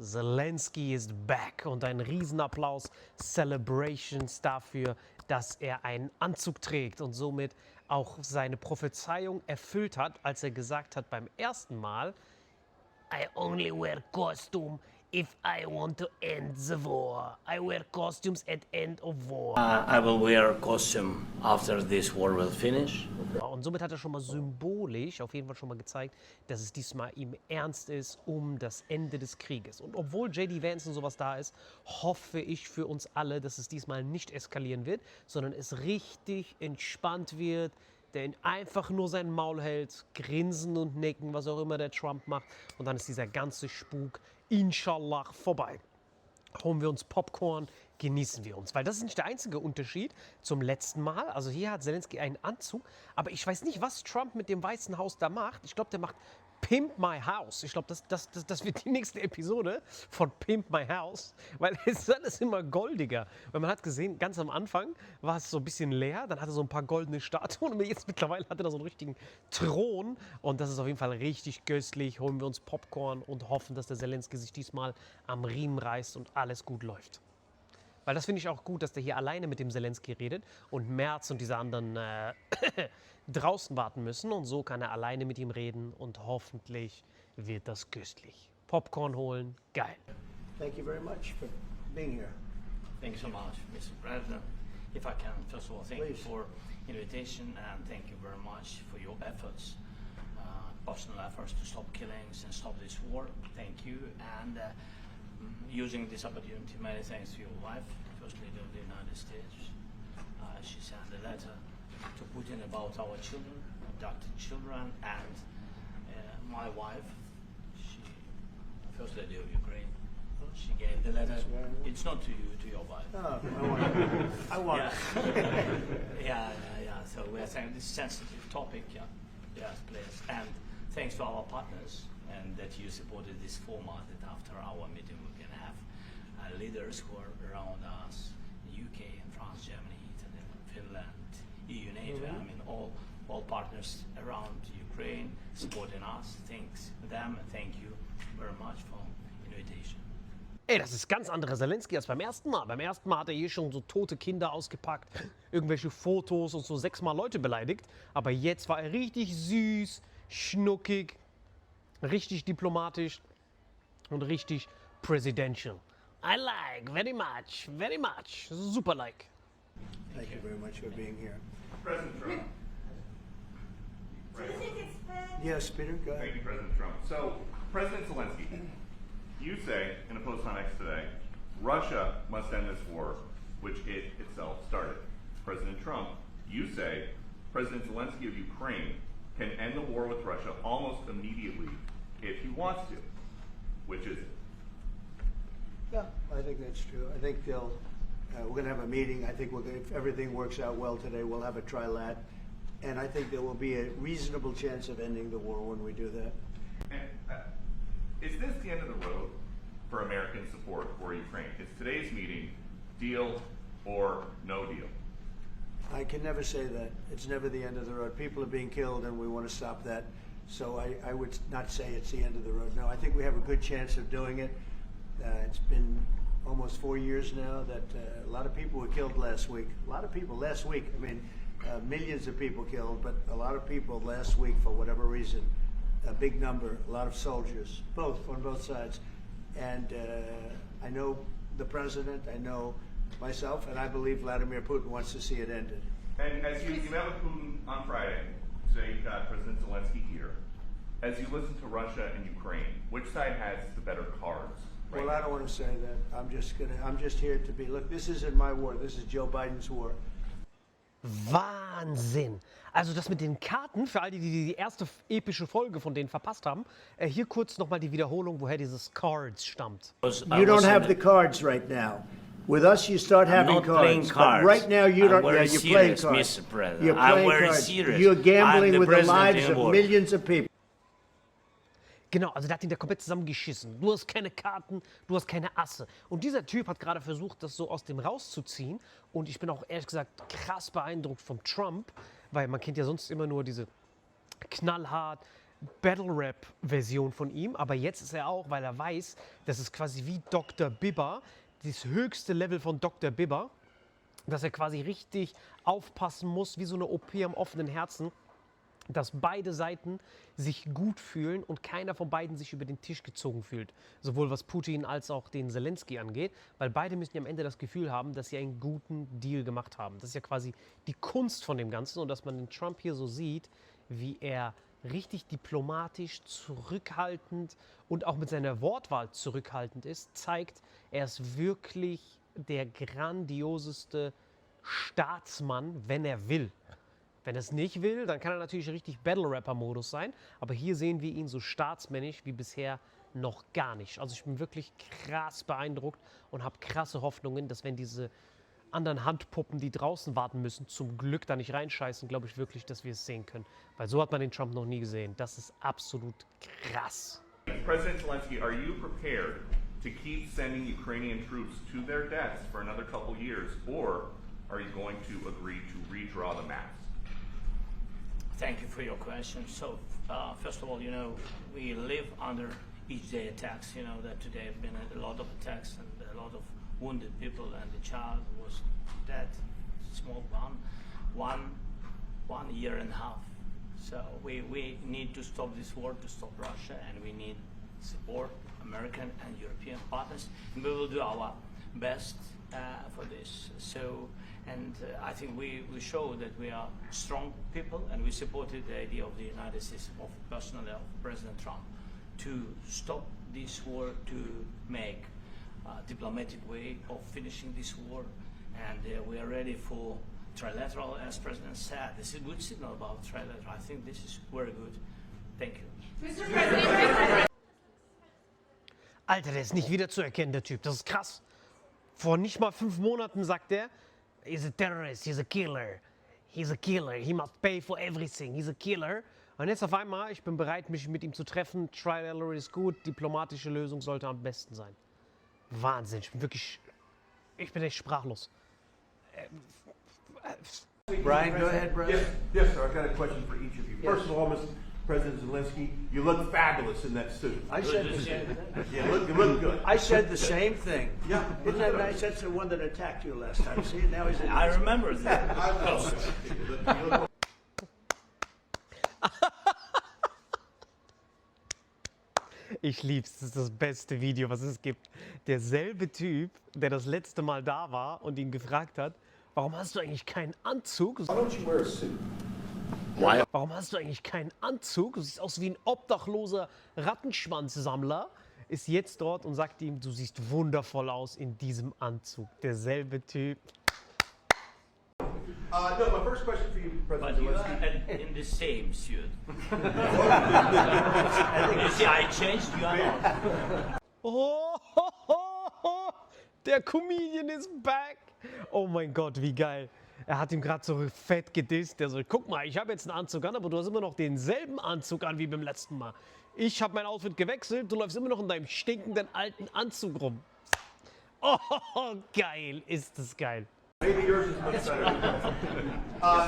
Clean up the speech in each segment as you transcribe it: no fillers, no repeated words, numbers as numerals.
Zelensky is back und ein Riesenapplaus, Celebrations dafür, dass er einen Anzug trägt und somit auch seine Prophezeiung erfüllt hat, als er gesagt hat beim ersten Mal, I only wear costume if I want to end the war. I wear costumes at end of war. I will wear a costume after this war will finish. Und somit hat er schon mal symbolisch auf jeden Fall schon mal gezeigt, dass es diesmal ihm ernst ist um das Ende des Krieges. Und obwohl J.D. Vance und sowas da ist, hoffe ich für uns alle, dass es diesmal nicht eskalieren wird, sondern es richtig entspannt wird, der einfach nur sein Maul hält, grinsen und nicken, was auch immer der Trump macht. Und dann ist dieser ganze Spuk, inshallah, vorbei. Holen wir uns Popcorn, genießen wir uns. Weil das ist nicht der einzige Unterschied zum letzten Mal. Also hier hat Zelensky einen Anzug, aber ich weiß nicht, was Trump mit dem Weißen Haus da macht. Ich glaube, der macht Pimp My House. Ich glaube, das wird die nächste Episode von Pimp My House, weil es ist alles immer goldiger. Weil man hat gesehen, ganz am Anfang war es so ein bisschen leer, dann hat er so ein paar goldene Statuen und jetzt mittlerweile hat er da so einen richtigen Thron und das ist auf jeden Fall richtig köstlich. Holen wir uns Popcorn und hoffen, dass der Zelensky sich diesmal am Riemen reißt und alles gut läuft. Weil das finde ich auch gut, dass der hier alleine mit dem Zelensky redet und Merz und diese anderen draußen warten müssen. Und so kann er alleine mit ihm reden und hoffentlich wird das köstlich. Popcorn holen, geil. Thank you very much for being here. Thank you so much, Mr. President. If I can, first of all, thank you for invitation and thank you very much for your efforts, personal efforts to stop killings and stop this war. Thank you. And using this opportunity, many thanks to your wife, First Lady of the United States. She sent a letter to Putin about our children, abducted children, and my wife, First Lady of Ukraine, she gave the letter. It's not to you, to your wife. Oh, I want it. Yeah. So we are saying this sensitive topic, yes, please. And thanks to our partners and that you supported this format. That after our meeting we can have leaders who are around us, UK and France, Germany, Italy, Finland, EU, NATO. I mean all partners around Ukraine supporting us. Thanks them and thank you very much for invitation. Ey, das ist ganz anderer Zelensky als beim ersten Mal. Beim ersten Mal hat er hier schon so tote Kinder ausgepackt, irgendwelche Fotos und so 6-mal Leute beleidigt. Aber jetzt war er richtig süß, schnuckig, richtig diplomatisch und richtig presidential. I like, very much, super like. Thank you very much for being here. President Trump. Do you think it's fair? Yes, Peter, go ahead. Thank you, President Trump. So, President Zelensky, you say in a post on X today, Russia must end this war, which it itself started. President Trump, you say President Zelensky of Ukraine can end the war with Russia almost immediately if he wants to. Which is it? Yeah, I think that's true. I think we're going to have a meeting. I think if everything works out well today, we'll have a trilat. And I think there will be a reasonable chance of ending the war when we do that. And, is this the end of the road for American support for Ukraine? Is today's meeting deal or no deal? I can never say that. It's never the end of the road. People are being killed and we want to stop that. So I would not say it's the end of the road. No, I think we have a good chance of doing it. It's been almost 4 years now that a lot of people were killed last week. A lot of people last week. I mean, millions of people killed, but a lot of people last week for whatever reason. A big number, a lot of soldiers, on both sides. And I know the president, I know myself, and I believe Vladimir Putin wants to see it ended. And as you met with Putin on Friday, today you've got President Zelensky here. As you listen to Russia and Ukraine, which side has the better cards? Well, I don't want to say that. I'm just here to be, look, this isn't my war, this is Joe Biden's war. Wahnsinn! Also das mit den Karten, für all die erste epische Folge von denen verpasst haben, hier kurz nochmal die Wiederholung, woher dieses Cards stammt. You don't have the cards right now. With us, you start having not cards. playing cards. But right now, you don't. I'm very You're playing serious, cards. Mr. President. You're I'm playing very cards. serious. You're gambling I'm the with the president lives of anymore. millions of people. Genau, also der hat ihn da komplett zusammengeschissen. Du hast keine Karten, du hast keine Asse. Und dieser Typ hat gerade versucht, das so aus dem rauszuziehen. Und ich bin auch ehrlich gesagt krass beeindruckt vom Trump, weil man kennt ja sonst immer nur diese knallhart, Battle-Rap-Version von ihm, aber jetzt ist er auch, weil er weiß, das ist quasi wie Dr. Bibber, das höchste Level von Dr. Bibber, dass er quasi richtig aufpassen muss, wie so eine OP am offenen Herzen, dass beide Seiten sich gut fühlen und keiner von beiden sich über den Tisch gezogen fühlt. Sowohl was Putin als auch den Zelensky angeht, weil beide müssen ja am Ende das Gefühl haben, dass sie einen guten Deal gemacht haben. Das ist ja quasi die Kunst von dem Ganzen und dass man den Trump hier so sieht, wie er richtig diplomatisch, zurückhaltend und auch mit seiner Wortwahl zurückhaltend ist, zeigt, er ist wirklich der grandioseste Staatsmann, wenn er will. Wenn er es nicht will, dann kann er natürlich richtig Battle-Rapper-Modus sein. Aber hier sehen wir ihn so staatsmännisch wie bisher noch gar nicht. Also ich bin wirklich krass beeindruckt und habe krasse Hoffnungen, dass wenn diese anderen Handpuppen, die draußen warten müssen, zum Glück da nicht reinscheißen, glaube ich wirklich, dass wir es sehen können. Weil so hat man den Trump noch nie gesehen. Das ist absolut krass. President Zelensky, are you prepared to keep sending Ukrainian troops to their deaths for another couple years, or are you going to agree to redraw the maps? Thank you for your question. So, first of all, we live under each day attacks. You know that today have been a lot of attacks and a lot of wounded people, and the child was dead, small one year and a half. So we need to stop this war, to stop Russia, and we need support American and European partners, and we will do our best for this. So. And I think we show that we are strong people, and we supported the idea of the United States, of personally of President Trump, to stop this war, to make a diplomatic way of finishing this war. And we are ready for trilateral, as President said. This is a good signal about trilateral. I think this is very good. Thank you. Mr. President. Alter, der ist nicht wiederzuerkennen, der Typ. Das ist krass. Vor nicht mal 5 Monaten sagt er, he's a terrorist, he's a killer, he must pay for everything, he's a killer. Und jetzt auf einmal, ich bin bereit, mich mit ihm zu treffen, Trilateral ist gut, diplomatische Lösung sollte am besten sein. Wahnsinn, ich bin echt sprachlos. Brian, go ahead, brother. Yes, sir. I've got a question for each of you. First of all, Mr. President Zelensky, you look fabulous in that suit. I said the same thing. Yeah, you look good. I said the same thing. Yeah. Isn't that nice? That's the one that attacked you last time. See, now he's in. I remember that. You look Ich lieb's, das ist das beste Video, was es gibt. Derselbe Typ, der das letzte Mal da war und ihn gefragt hat, warum hast du eigentlich keinen Anzug? Why don't you wear a suit? Warum hast du eigentlich keinen Anzug? Du siehst aus wie ein obdachloser Rattenschwanzsammler. Ist jetzt dort und sagt ihm, du siehst wundervoll aus in diesem Anzug. Derselbe Typ. No, my first question for you, But President you Zelensky. are in the same suit. You see, I changed, you are not. Oh, der Comedian ist back. Oh mein Gott, wie geil. Er hat ihm gerade so fett gedisst. Der so, guck mal, ich habe jetzt einen Anzug an, aber du hast immer noch denselben Anzug an wie beim letzten Mal. Ich habe mein Outfit gewechselt, du läufst immer noch in deinem stinkenden alten Anzug rum. Oh, geil, ist das geil. Maybe yours is much better.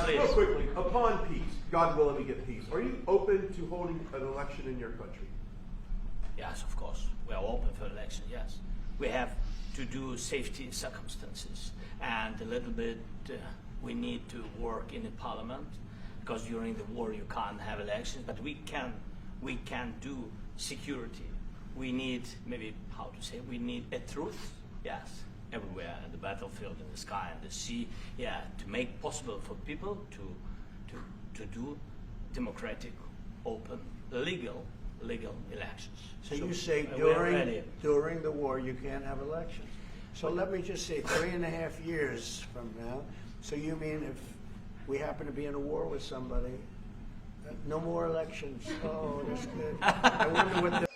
Real quickly, upon peace, God willing we get peace, are you open to holding an election in your country? Yes, of course. We are open for election, yes. We have to do safety circumstances, and a little bit we need to work in the parliament, because during the war you can't have elections, but we can do security. We need, maybe, how to say, we need a truth, yes, everywhere, in the battlefield, in the sky, in the sea, yeah, to make possible for people to do democratic, open, legal elections. So you say we are ready. during the war you can't have elections. So let me just say 3.5 years from now. So you mean if we happen to be in a war with somebody, no more elections? Oh, that's good. I wonder what the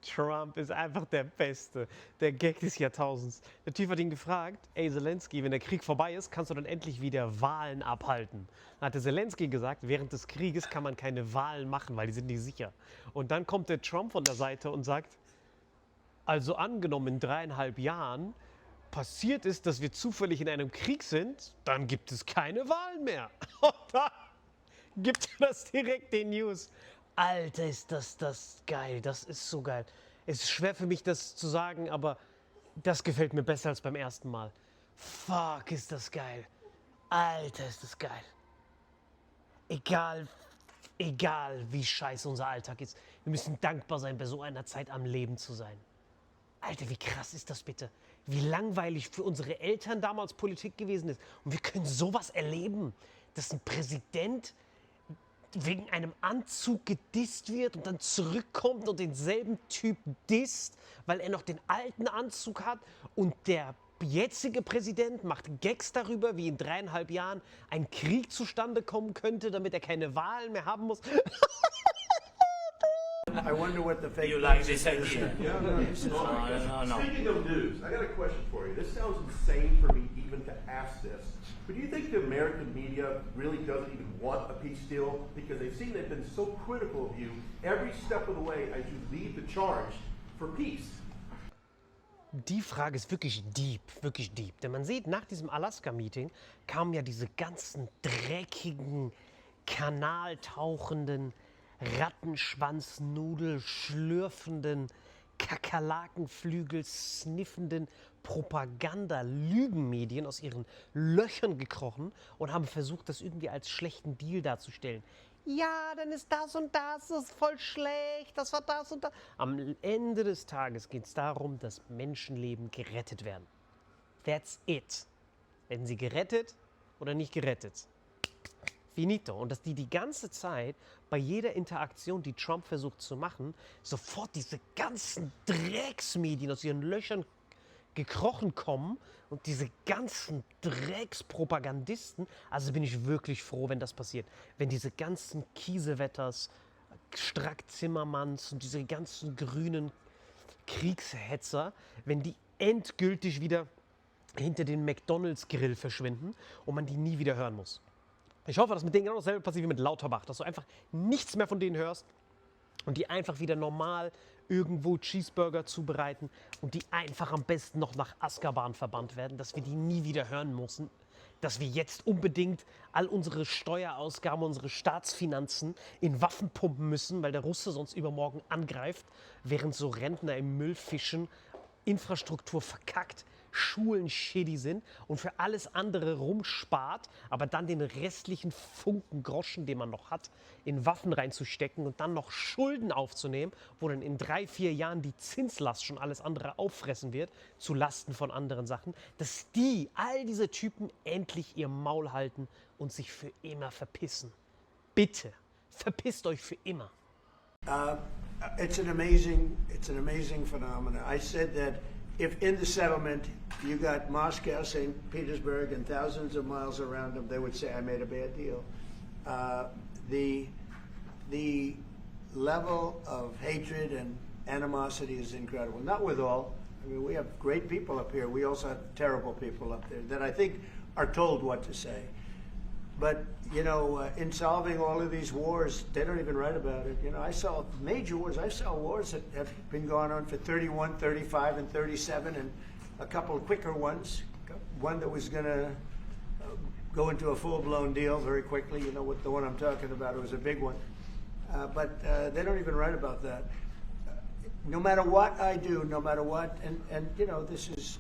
Trump ist einfach der Beste. Der Gag des Jahrtausends. Der Typ hat ihn gefragt, ey Zelensky, wenn der Krieg vorbei ist, kannst du dann endlich wieder Wahlen abhalten. Dann hat der Zelensky gesagt, während des Krieges kann man keine Wahlen machen, weil die sind nicht sicher. Und dann kommt der Trump von der Seite und sagt, also angenommen in 3,5 Jahren passiert ist, dass wir zufällig in einem Krieg sind, dann gibt es keine Wahlen mehr. Und dann gibt das direkt den News. Alter, ist das geil. Das ist so geil. Es ist schwer für mich, das zu sagen, aber das gefällt mir besser als beim ersten Mal. Fuck, ist das geil. Alter, ist das geil. Egal wie scheiße unser Alltag ist. Wir müssen dankbar sein, bei so einer Zeit am Leben zu sein. Alter, wie krass ist das bitte? Wie langweilig für unsere Eltern damals Politik gewesen ist. Und wir können sowas erleben, dass ein Präsident wegen einem Anzug gedisst wird und dann zurückkommt und denselben Typ disst, weil er noch den alten Anzug hat und der jetzige Präsident macht Gags darüber, wie in 3,5 Jahren ein Krieg zustande kommen könnte, damit er keine Wahlen mehr haben muss. I wonder what the fake You like news this is. idea? Yeah, No. Speaking of news, I got a question for you. This sounds insane for me even to ask this, but do you think the American media really doesn't even want a peace deal? Because they've seen they've been so critical of you every step of the way as you lead the charge for peace. Die Frage ist wirklich deep. Denn man sieht, nach diesem Alaska-Meeting kamen ja diese ganzen dreckigen, kanaltauchenden, Rattenschwanznudel schlürfenden, Kakerlakenflügel sniffenden Propaganda-Lügenmedien aus ihren Löchern gekrochen und haben versucht, das irgendwie als schlechten Deal darzustellen. Ja, dann ist das und das ist voll schlecht, das war das und das. Am Ende des Tages geht es darum, dass Menschenleben gerettet werden. That's it. Werden sie gerettet oder nicht gerettet? Finito. Und dass die ganze Zeit bei jeder Interaktion, die Trump versucht zu machen, sofort diese ganzen Drecksmedien aus ihren Löchern gekrochen kommen und diese ganzen Dreckspropagandisten, also bin ich wirklich froh, wenn das passiert. Wenn diese ganzen Kiesewetters, Strack-Zimmermanns und diese ganzen grünen Kriegshetzer, wenn die endgültig wieder hinter den McDonalds-Grill verschwinden und man die nie wieder hören muss. Ich hoffe, dass mit denen genau dasselbe passiert wie mit Lauterbach, dass du einfach nichts mehr von denen hörst und die einfach wieder normal irgendwo Cheeseburger zubereiten und die einfach am besten noch nach Azkaban verbannt werden, dass wir die nie wieder hören müssen, dass wir jetzt unbedingt all unsere Steuerausgaben, unsere Staatsfinanzen in Waffen pumpen müssen, weil der Russe sonst übermorgen angreift, während so Rentner im Müll fischen, Infrastruktur verkackt, Schulen shitty sind und für alles andere rumspart, aber dann den restlichen Funken Groschen, den man noch hat, in Waffen reinzustecken und dann noch Schulden aufzunehmen, wo dann in 3-4 Jahren die Zinslast schon alles andere auffressen wird, zu Lasten von anderen Sachen, dass all diese Typen endlich ihr Maul halten und sich für immer verpissen. Bitte, verpisst euch für immer. It's an amazing phenomenon. I said that if in the settlement you got Moscow, St. Petersburg, and thousands of miles around them, they would say, I made a bad deal. The level of hatred and animosity is incredible. Not with all. I mean, we have great people up here. We also have terrible people up there that I think are told what to say. But, you know, in solving all of these wars, they don't even write about it. You know, I saw major wars. I saw wars that have been going on for 31, 35, and 37, and a couple of quicker ones. One that was going to go into a full-blown deal very quickly. You know, what the one I'm talking about, it was a big one. But they don't even write about that. No matter what I do, no matter what, and you know, this is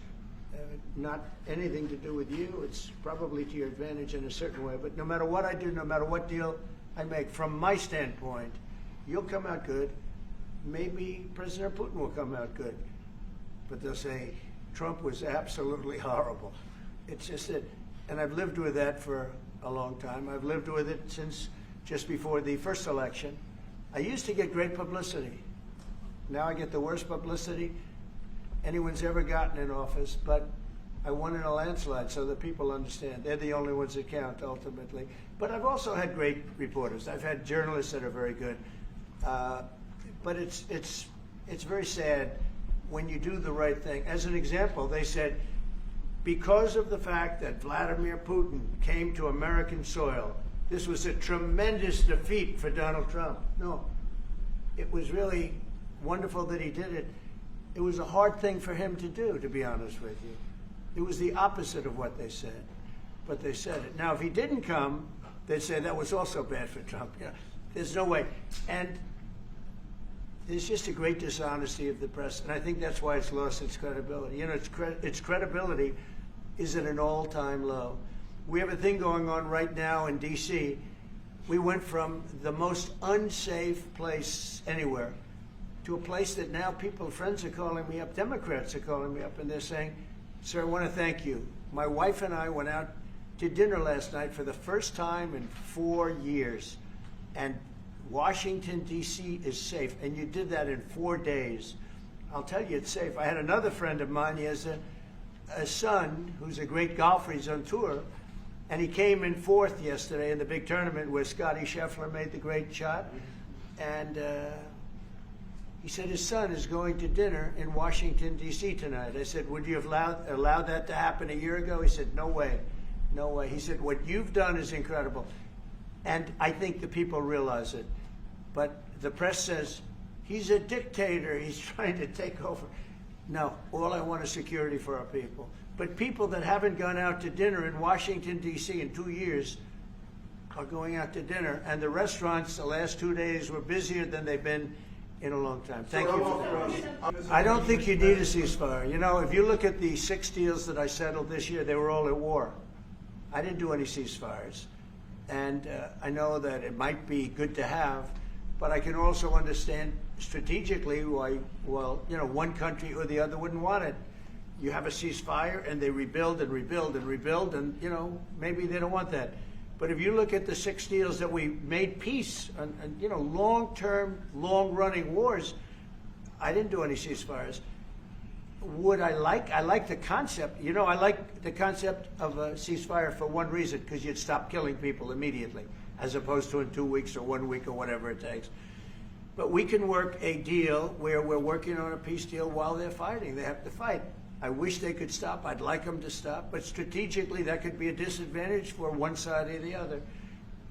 not anything to do with you. It's probably to your advantage in a certain way. But no matter what I do, no matter what deal I make, from my standpoint, you'll come out good. Maybe President Putin will come out good. But they'll say, Trump was absolutely horrible. It's just that, and I've lived with that for a long time. I've lived with it since just before the first election. I used to get great publicity. Now I get the worst publicity anyone's ever gotten in office, but I won in a landslide, so that people understand. They're the only ones that count, ultimately. But I've also had great reporters. I've had journalists that are very good. But it's very sad when you do the right thing. As an example, they said, because of the fact that Vladimir Putin came to American soil, this was a tremendous defeat for Donald Trump. No, it was really wonderful that he did it. It was a hard thing for him to do, to be honest with you. It was the opposite of what they said, but they said it. Now, if he didn't come, they'd say that was also bad for Trump. You know, there's no way. And there's just a great dishonesty of the press, and I think that's why it's lost its credibility. You know, its credibility is at an all-time low. We have a thing going on right now in D.C. We went from the most unsafe place anywhere to a place that now friends are calling me up, Democrats are calling me up, and they're saying, sir, I want to thank you. My wife and I went out to dinner last night for the first time in 4 years, and Washington, D.C. is safe, and you did that in 4 days. I'll tell you it's safe. I had another friend of mine, he has a son who's a great golfer, he's on tour, and he came in fourth yesterday in the big tournament where Scotty Scheffler made the great shot, and he said his son is going to dinner in Washington, D.C. tonight. I said, would you have allowed that to happen a year ago? He said, no way, no way. He said, what you've done is incredible. And I think the people realize it. But the press says, he's a dictator, he's trying to take over. No, all I want is security for our people. But people that haven't gone out to dinner in Washington, D.C. in 2 years are going out to dinner. And the restaurants the last 2 days were busier than they've been in a long time. Thank you for that. I don't think you need a ceasefire. You know, if you look at the 6 deals that I settled this year, they were all at war. I didn't do any ceasefires. And I know that it might be good to have, but I can also understand strategically why, well, you know, one country or the other wouldn't want it. You have a ceasefire and they rebuild and rebuild and rebuild, and, you know, maybe they don't want that. But if you look at the 6 deals that we made peace and you know, long-term, long-running wars, I didn't do any ceasefires. Would I like the concept. You know, I like the concept of a ceasefire for one reason, because you'd stop killing people immediately, as opposed to in 2 weeks or 1 week or whatever it takes. But we can work a deal where we're working on a peace deal while they're fighting. They have to fight. I wish they could stop. I'd like them to stop. But strategically, that could be a disadvantage for one side or the other.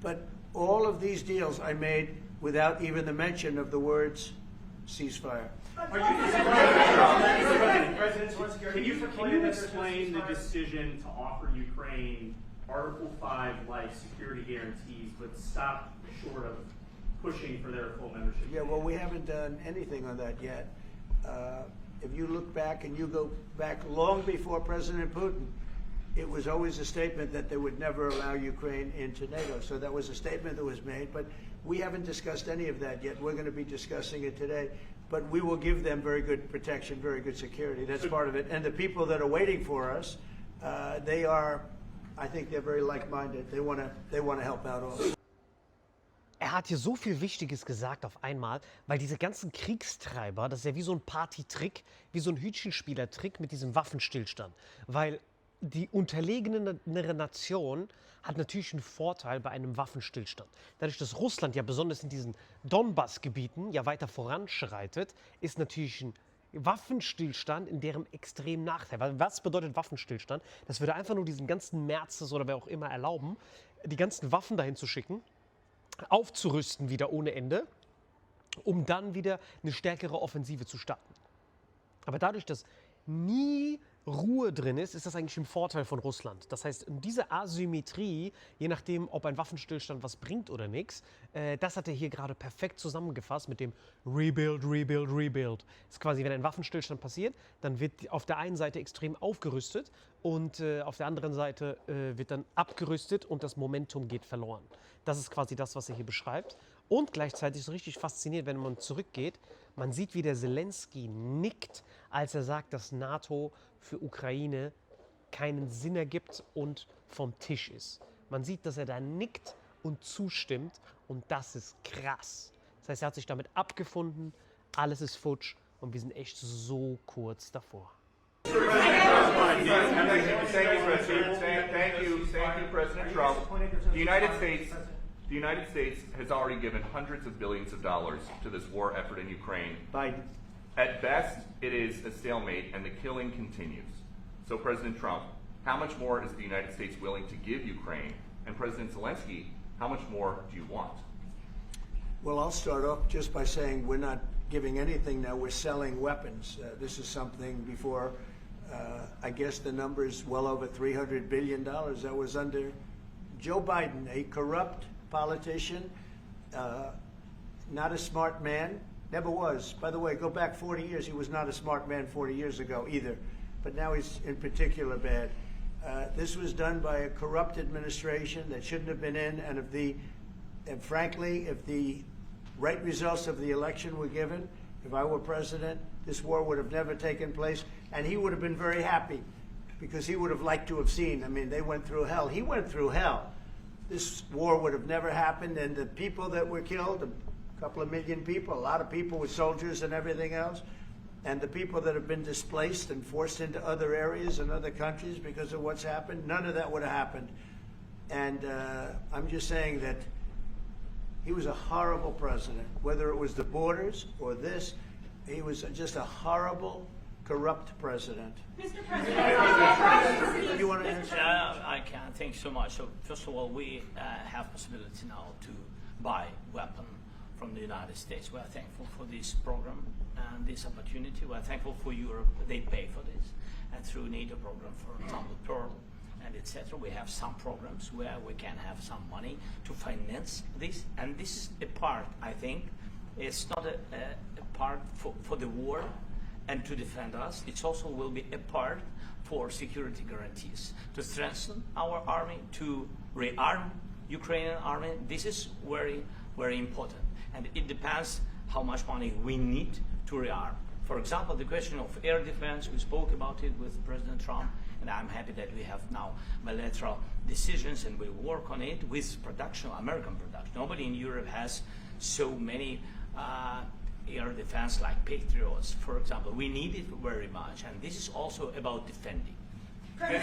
But all of these deals I made without even the mention of the words ceasefire. Can you explain the decision to offer Ukraine Article 5-like security guarantees, but stop short of pushing for their full membership? Yeah, well, we haven't done anything on that yet. If you look back and you go back long before President Putin, it was always a statement that they would never allow Ukraine into NATO. So that was a statement that was made, but we haven't discussed any of that yet. We're going to be discussing it today. But we will give them very good protection, very good security. That's part of it. And the people that are waiting for us, they are, I think they're very like-minded. They want to help out also. Hat hier so viel Wichtiges gesagt auf einmal, weil diese ganzen Kriegstreiber, das ist ja wie so ein Partytrick, wie so ein Hütchenspielertrick mit diesem Waffenstillstand. Weil die unterlegenere Nation hat natürlich einen Vorteil bei einem Waffenstillstand. Dadurch, dass Russland ja besonders in diesen Donbass-Gebieten ja weiter voranschreitet, ist natürlich ein Waffenstillstand in deren extremen Nachteil. Weil was bedeutet Waffenstillstand? Das würde einfach nur diesen ganzen Märzes oder wer auch immer erlauben, die ganzen Waffen dahin zu schicken, aufzurüsten wieder ohne Ende, um dann wieder eine stärkere Offensive zu starten. Aber dadurch, dass nie Ruhe drin ist, ist das eigentlich im Vorteil von Russland. Das heißt, diese Asymmetrie, je nachdem, ob ein Waffenstillstand was bringt oder nichts, das hat er hier gerade perfekt zusammengefasst mit dem Rebuild, Rebuild, Rebuild. Das ist quasi, wenn ein Waffenstillstand passiert, dann wird auf der einen Seite extrem aufgerüstet und auf der anderen Seite wird dann abgerüstet und das Momentum geht verloren. Das ist quasi das, was er hier beschreibt. Und gleichzeitig ist es richtig faszinierend, wenn man zurückgeht, man sieht, wie der Zelensky nickt, als er sagt, dass NATO für Ukraine keinen Sinn ergibt und vom Tisch ist. Man sieht, dass er da nickt und zustimmt und das ist krass. Das heißt, er hat sich damit abgefunden, alles ist futsch und wir sind echt so kurz davor. Thank you, President Trump. The United States has already given hundreds of billions of dollars to this war effort in Ukraine. Biden. At best, it is a stalemate and the killing continues. So President Trump, how much more is the United States willing to give Ukraine? And President Zelensky, how much more do you want? Well, I'll start off just by saying we're not giving anything now. We're selling weapons. This is something before, I guess the number is well over $300 billion. That was under Joe Biden, a corrupt politician, not a smart man, never was. By the way, go back 40 years, he was not a smart man 40 years ago either, but now he's in particular bad. This was done by a corrupt administration that shouldn't have been in, and frankly, if the right results of the election were given, if I were president, this war would have never taken place, and he would have been very happy because he would have liked to have seen. I mean, they went through hell. He went through hell. This war would have never happened, and the people that were killed, a couple of million people, a lot of people with soldiers and everything else, and the people that have been displaced and forced into other areas and other countries because of what's happened, none of that would have happened. And I'm just saying that he was a horrible president, whether it was the borders or this. He was just a horrible, corrupt president. Mr. President, You want to answer? I can. Thank you so much. So first of all, we have possibility now to buy weapon from the United States. We are thankful for this program and this opportunity. We are thankful for Europe. They pay for this. And through NATO program, for example, Pearl and etc., we have some programs where we can have some money to finance this. And this is a part, I think, it's not a part for the war and to defend us. It also will be a part for security guarantees, to strengthen our army, to rearm Ukrainian army. This is very, very important. And it depends how much money we need to rearm. For example, the question of air defense, we spoke about it with President Trump, and I'm happy that we have now bilateral decisions and we work on it with production, American production. Nobody in Europe has so many air defense like Patriots, for example. We need it very much, and this is also about defending. And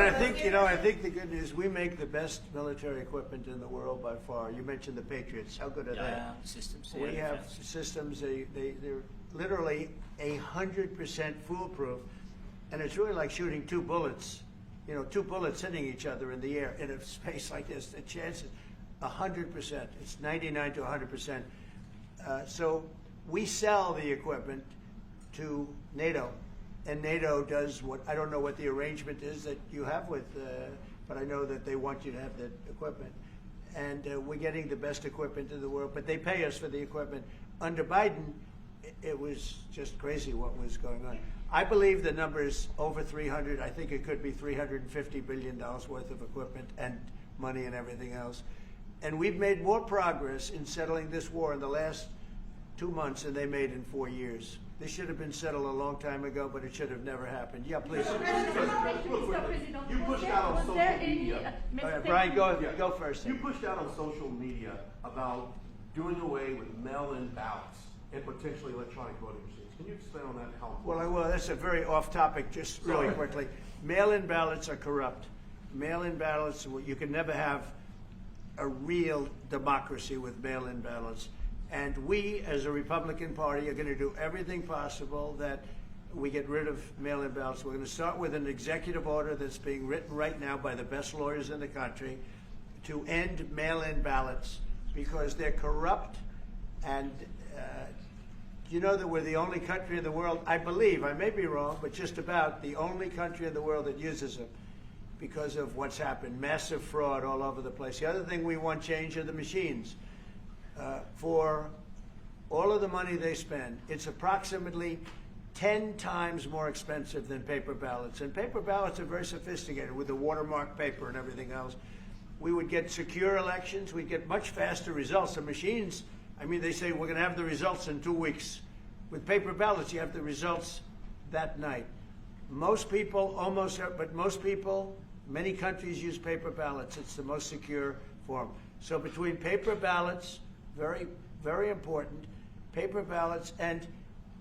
I think, I think the good news, we make the best military equipment in the world by far. You mentioned the Patriots. How good are they? Systems. We have systems, they're literally 100% foolproof. And it's really like shooting two bullets, two bullets hitting each other in the air in a space like this. The chance is 100%. It's 99 to 100%. So we sell the equipment to NATO. And NATO does what, I don't know what the arrangement is that you have with, but I know that they want you to have the equipment. And we're getting the best equipment in the world, but they pay us for the equipment. Under Biden, it was just crazy what was going on. I believe the number is over 300. I think it could be $350 billion worth of equipment and money and everything else. And we've made more progress in settling this war in the last 2 months than they made in 4 years. This should have been settled a long time ago, but it should have never happened. Yeah, please. You pushed out on social media. All right, Brian, go first. You pushed out on social media about doing away with mail-in ballots and potentially electronic voting machines. Can you explain on that? How Well, I will. That's a very off-topic, just really quickly. Mail-in ballots are corrupt. Mail-in ballots, you can never have a real democracy with mail-in ballots. And we, as a Republican Party, are going to do everything possible that we get rid of mail-in ballots. We're going to start with an executive order that's being written right now by the best lawyers in the country to end mail-in ballots because they're corrupt. And you know that we're the only country in the world, I believe, I may be wrong, but just about the only country in the world that uses them because of what's happened. Massive fraud all over the place. The other thing we want change are the machines. For all of the money they spend, it's approximately 10 times more expensive than paper ballots. And paper ballots are very sophisticated with the watermark paper and everything else. We would get secure elections. We'd get much faster results. The machines, I mean, they say we're going to have the results in 2 weeks. With paper ballots, you have the results that night. Most people, many countries use paper ballots. It's the most secure form. So between paper ballots, very, very important, paper ballots, and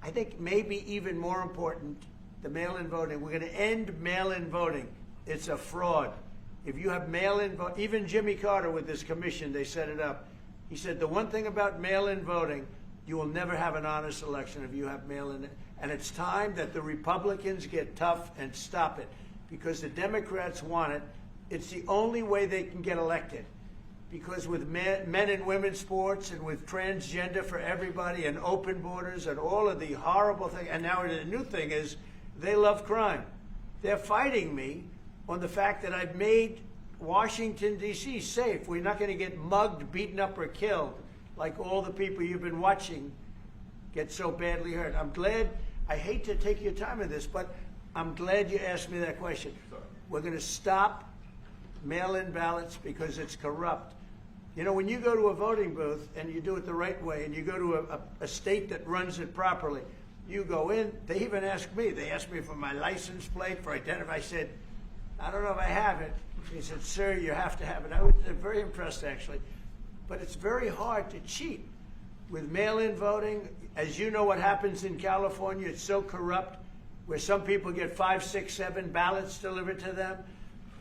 I think maybe even more important, the mail-in voting. We're going to end mail-in voting. It's a fraud. If you have mail-in vote, even Jimmy Carter with this commission, they set it up. He said the one thing about mail-in voting, you will never have an honest election if you have mail-in. And it's time that the Republicans get tough and stop it because the Democrats want it. It's the only way they can get elected. Because with men and women's sports and with transgender for everybody and open borders and all of the horrible things, and now the new thing is they love crime. They're fighting me on the fact that I've made Washington, D.C. safe. We're not going to get mugged, beaten up, or killed like all the people you've been watching get so badly hurt. I'm glad. I hate to take your time in this, but I'm glad you asked me that question. We're going to stop mail-in ballots because it's corrupt. You know, when you go to a voting booth and you do it the right way, and you go to a state that runs it properly, you go in. They even ask me. They asked me for my license plate, for identity. I said, I don't know if I have it. He said, sir, you have to have it. I was very impressed, actually. But it's very hard to cheat with mail-in voting. As you know what happens in California, it's so corrupt, where some people get 5, 6, 7 ballots delivered to them.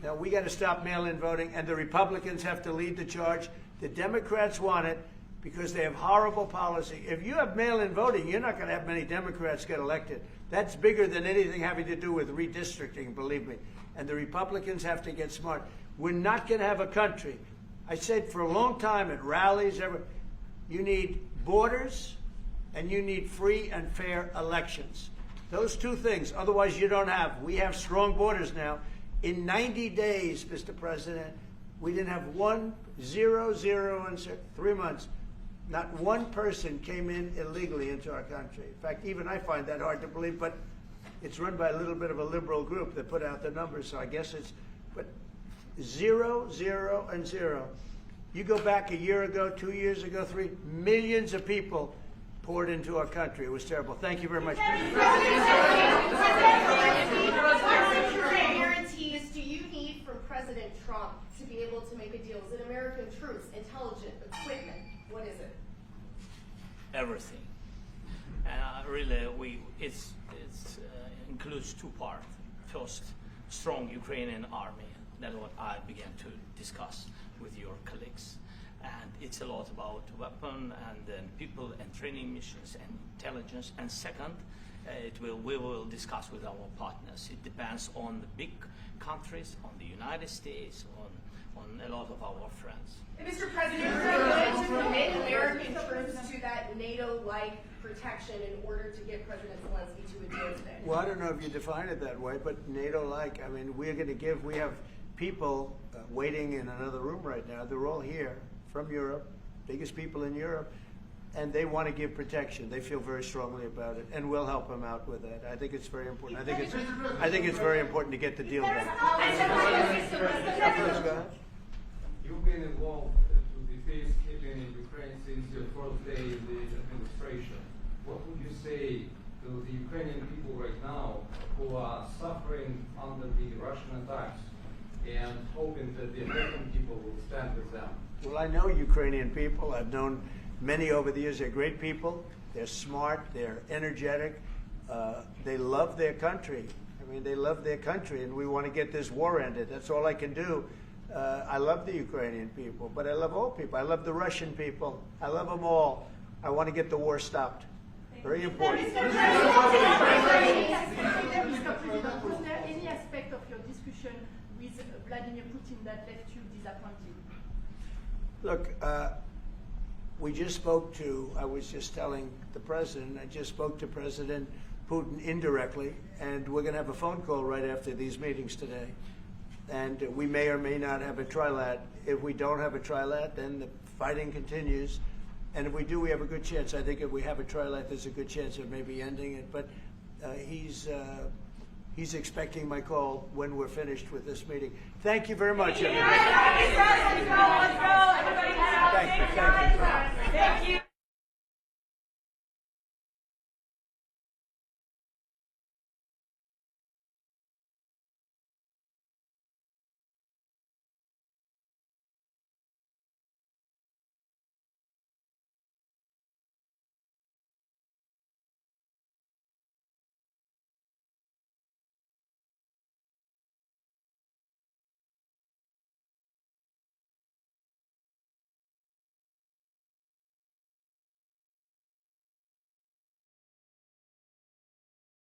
Now, we got to stop mail-in voting, and the Republicans have to lead the charge. The Democrats want it because they have horrible policy. If you have mail-in voting, you're not going to have many Democrats get elected. That's bigger than anything having to do with redistricting, believe me. And the Republicans have to get smart. We're not going to have a country. I said for a long time at rallies, you need borders and you need free and fair elections. Those two things, otherwise you don't have. We have strong borders now. In 90 days, Mr. President, we didn't have 0, 0, and 3 months. Not one person came in illegally into our country. In fact, even I find that hard to believe, but it's run by a little bit of a liberal group that put out the numbers, so I guess it's, but 0, 0, and 0. You go back a year ago, 2 years ago, 3 millions of people poured into our country. It was terrible. Thank you very much. What guarantees do you need from President Trump to be able to make a deal? Is it American troops, intelligence, equipment? What is it? Everything. And really, it includes 2 parts. First, strong Ukrainian army. That's what I began to discuss with your colleagues. And it's a lot about weapon and then people and training missions and intelligence. And second, we will discuss with our partners. It depends on the big countries, on the United States, on a lot of our friends. Mr. President, are you going to commit American troops to that NATO-like protection in order to get President Zelensky to a deal today? Well, I don't know if you define it that way, but NATO-like, I mean, we're going to give, we have people waiting in another room right now. They're all here from Europe, biggest people in Europe, and they want to give protection. They feel very strongly about it, and we'll help them out with that. I think it's very important. I think it's very important to get the deal done. You've been involved to the peacekeeping in Ukraine since your first day in the administration. What would you say to the Ukrainian people right now who are suffering under the Russian attacks and hoping that the American people will stand with them? Well, I know Ukrainian people. I've known many over the years. They're great people. They're smart. They're energetic. They love their country. I mean, they love their country, and we want to get this war ended. That's all I can do. I love the Ukrainian people, but I love all people. I love the Russian people. I love them all. I want to get the war stopped. Very important. Mr. President, was there any aspect of your discussion with Vladimir Putin that left you disappointed? Look, we just spoke to, I was just telling the president, I just spoke to President Putin indirectly, and we're going to have a phone call right after these meetings today. And we may or may not have a trilat. If we don't have a trilat, then the fighting continues. And if we do, we have a good chance. I think if we have a trilat, there's a good chance of maybe ending it. But he's expecting my call when we're finished with this meeting. Thank you very much, everybody. Let's go. Everybody, Thank you.